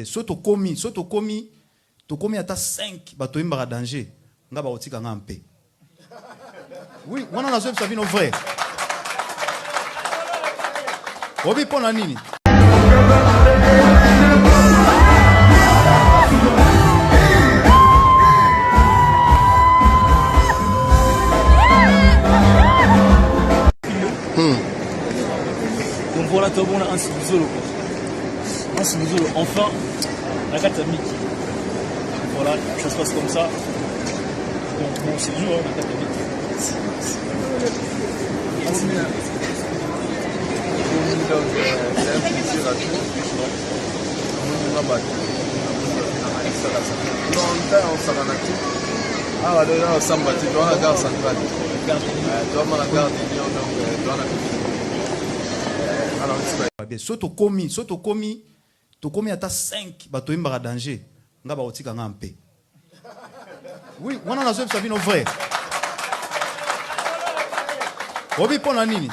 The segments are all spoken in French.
So to komi ata 5 bato imbara danger nga ba otika nga mpe. Oui, wana na zo ça vino vrai. Obi pona nini? Donc voilà, tout le monde a un Sinuzolo. Un Sinuzolo, enfin, la carte Mickey. Voilà, ça se passe comme ça. Donc bon, c'est dur, hein, la carte Mickey. Donc, c'est un plaisir à tous. Longtemps, on s'en a tout. Ah, là, on s'en bat, tu dois la gare centrale. Tu dois la gare d'Union, donc tu dois la So to komi ata 5 bato imbara danger nga ba otika nga mpe. Oui, wana na zo ça vino vrai. Obi pona nini?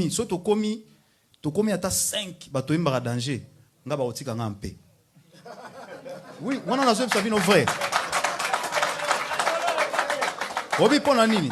So to komi ata 5 bato imbara danger nga ba otika nga mpe. Oui, wana na zo ça vino vrai. Obi pona nini?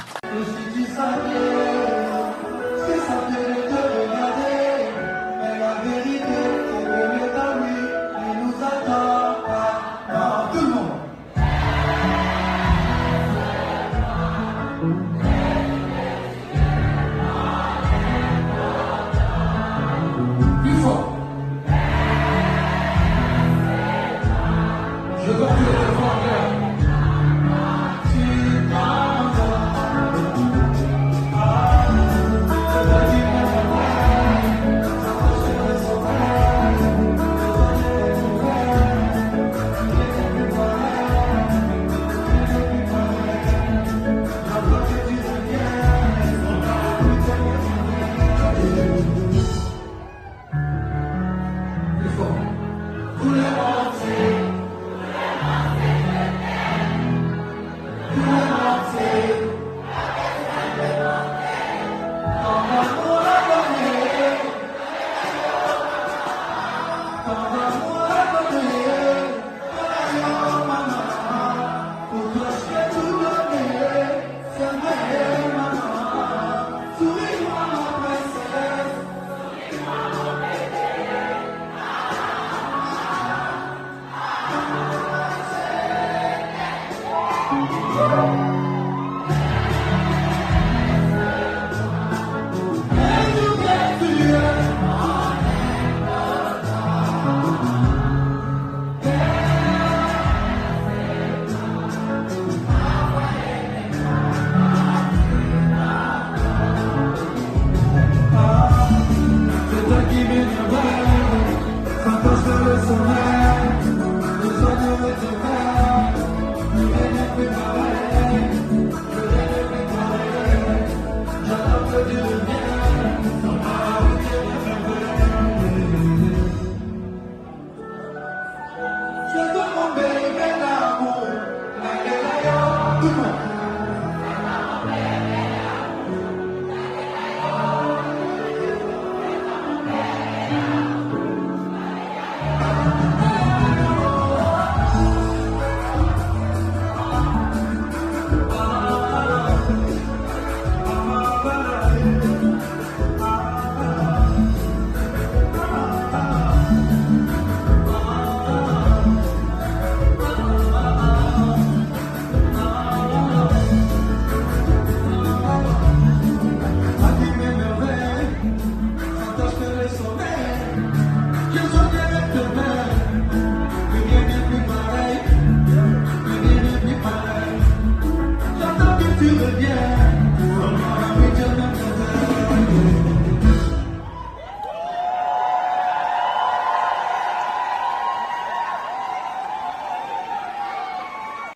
Santos de